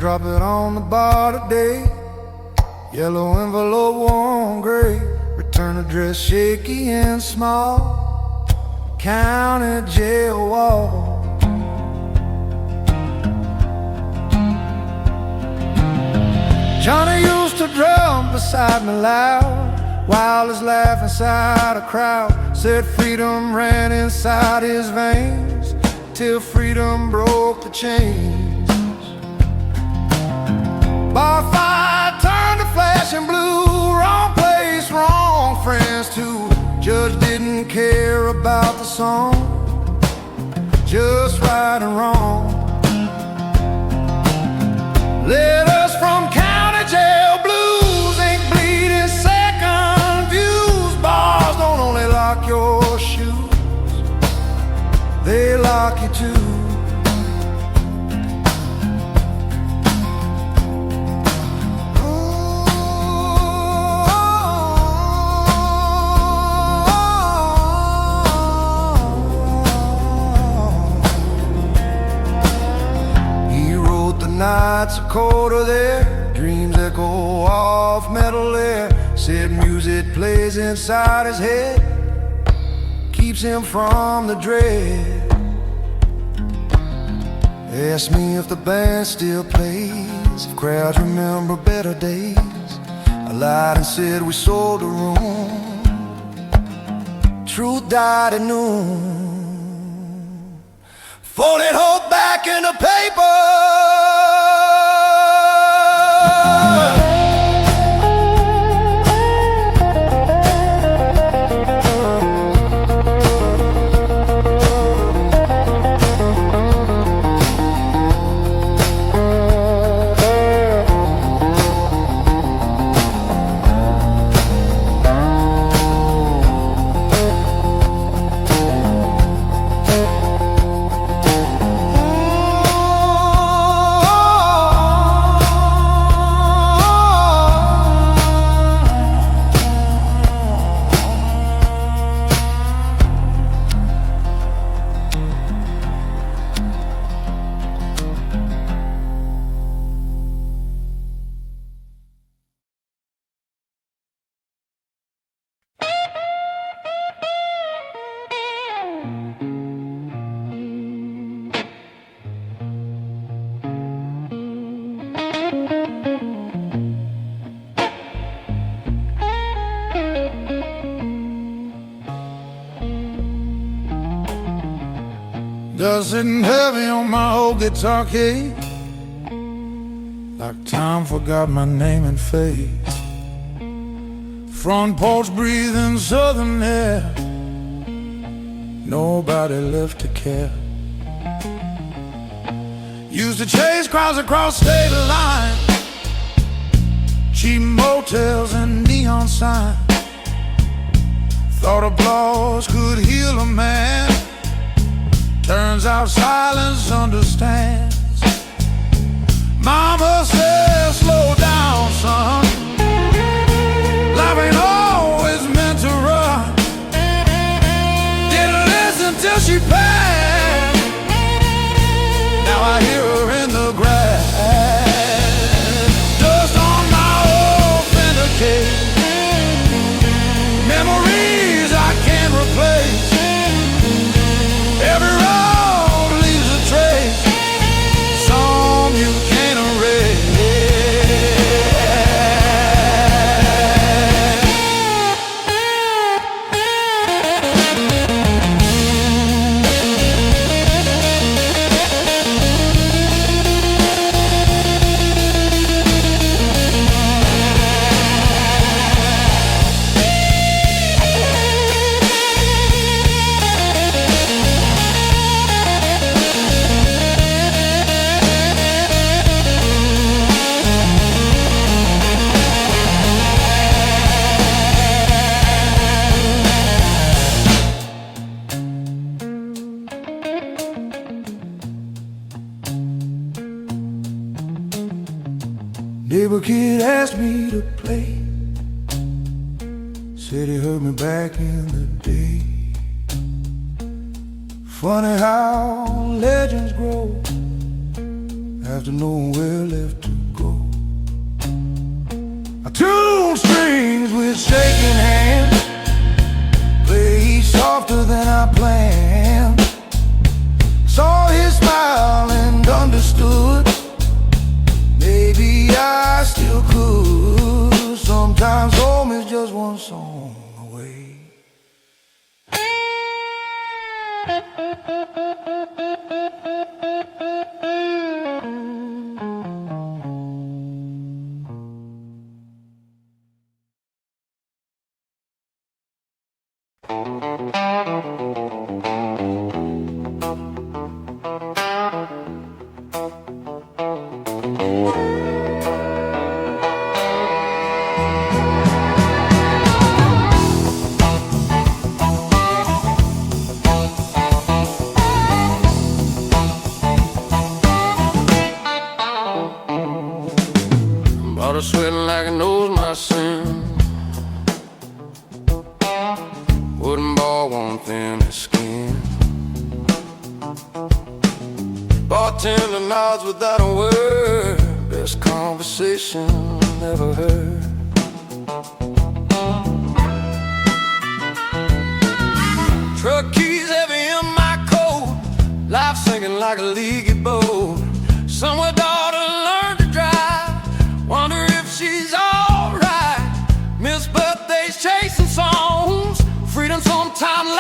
Drop it on the bar today. Yellow envelope, worn gray. Return address shaky and small. County jail wall. Johnny used to drum beside me loud, while his laugh inside a crowd. Said freedom ran inside his veins, till freedom broke the chains. Bar fight turned to flashing blue. Wrong place, wrong friends too. Judge didn't care about the song, just right and wrong. Led us from county jail blues, ain't bleeding second views. Bars don't only lock your shoes, they lock you too. Nights are colder there, dreams echo off metal air. Said music plays inside his head, keeps him from the dread. Asked me if the band still plays, if crowds remember better days. I lied and said we sold the room. truth died at noon. Folded hope back in the paper. Dust sitting heavy on my old guitar case, like time forgot my name and face. Front porch breathing southern air, nobody left to care. Used to chase crowds across state lines, cheap motels and neon signs. Thought applause could heal a man, turns out silence understands. Mama says, slow down, son. Life ain't always meant to run. Didn't listen till she passed. Now I hear her in the grass. Dust on my old Fender case, memories I can't replace. Every road leaves a trace, some you can't erase. Neighbor kid asked me to play, said he heard me back in the day. Funny how legends grow after knowing where left to go. I tuned strings with shaking hands, played softer than I planned. Saw his smile and understood, maybe I still could. Sometimes home is just one song away. Bought her sweating like it knows my sin. Wooden ball won't thin his skin. Bartender nods without a word, best conversation never heard. Truck keys heavy in my coat, life sinking like a leaky boat. Somewhere daughter learned to drive, wonder if she's alright. Miss birthdays chasing songs, freedom sometimes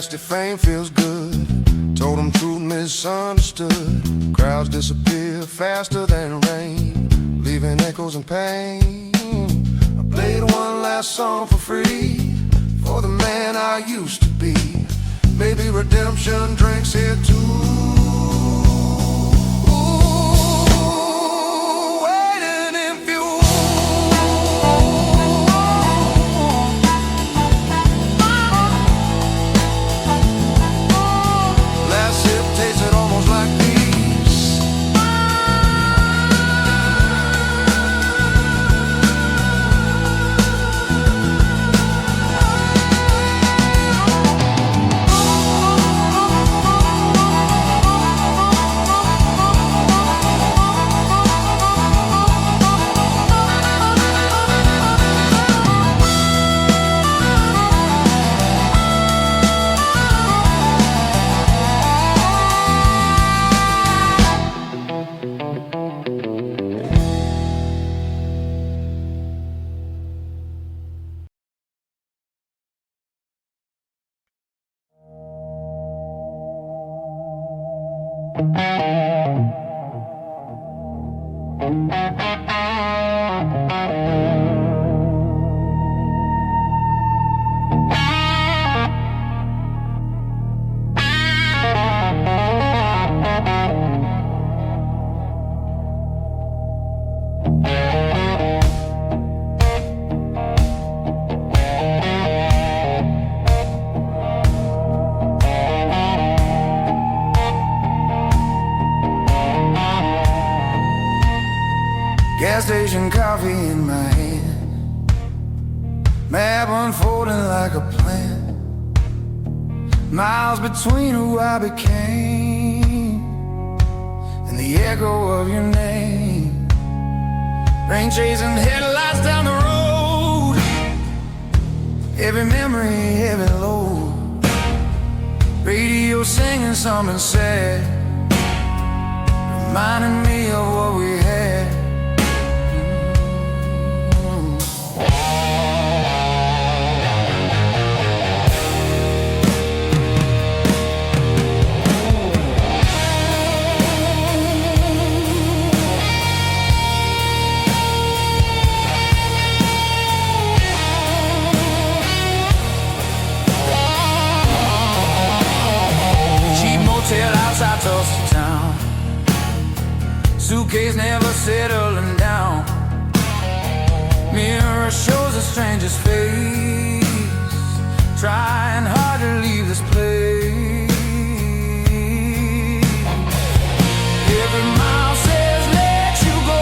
If fame feels good, told him truth misunderstood. Crowds disappear faster than rain, leaving echoes and pain. I played one last song for free, for the man I used to be. Maybe redemption drinks here too. Gas station coffee in my hand, map unfolding like a plan. Miles between who I became and the echo of your name. Rain chasing headlights down the road, every memory, every load. Radio singing something sad, reminding me of what we had. Motel outside Tulsa town, suitcase never settling down. Mirror shows a stranger's face, trying hard to leave this place. Every mile says let you go,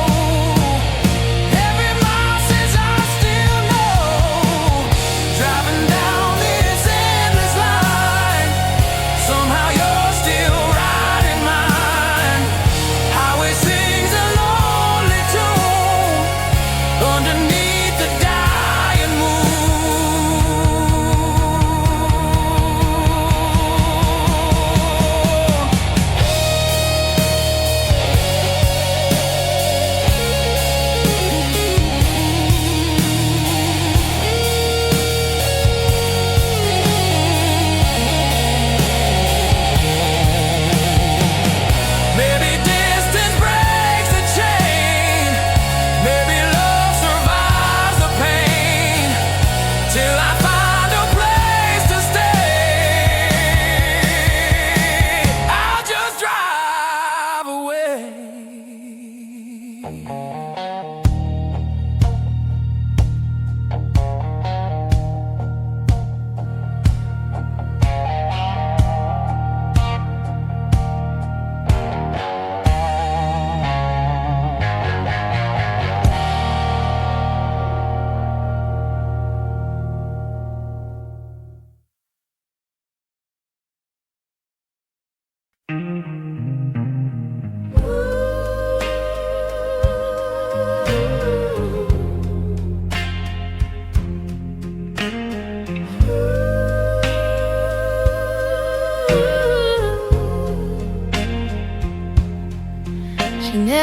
every mile says I still know. Driving down this endless line, somehow you're still right in mine. Highway sings a lonely tune underneath the dying moon.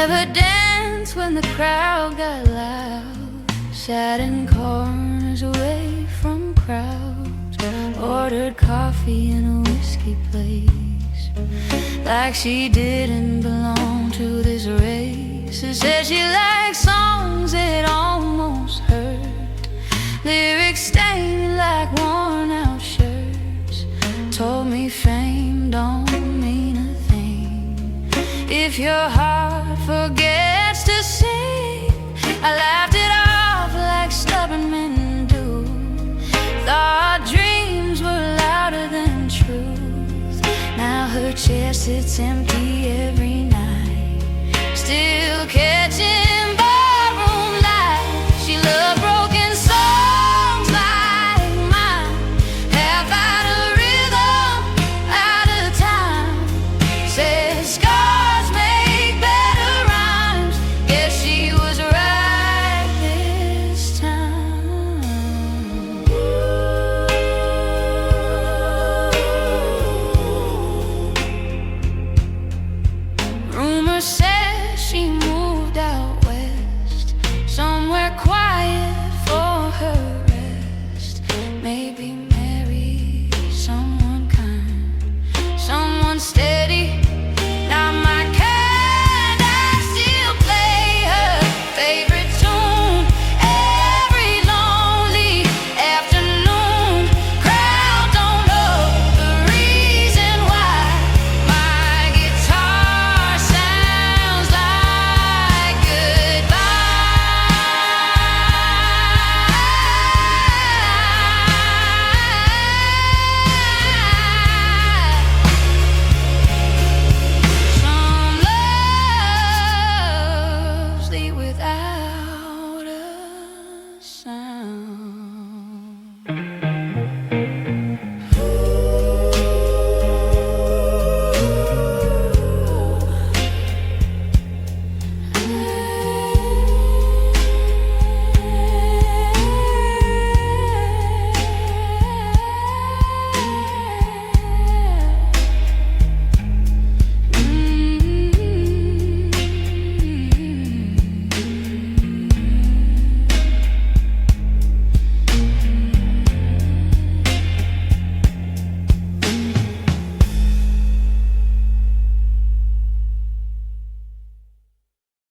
Never danced when the crowd got loud. Sat in corners away from crowds. Ordered coffee in a whiskey place, like she didn't belong to this race. She said she liked songs that almost hurt, lyrics stained like worn out shirts. Told me fame don't mean a thing if your heart forgets to sing. I laughed it off like stubborn men do. Thought dreams were louder than truth. Now her chair sits empty every night, still cares.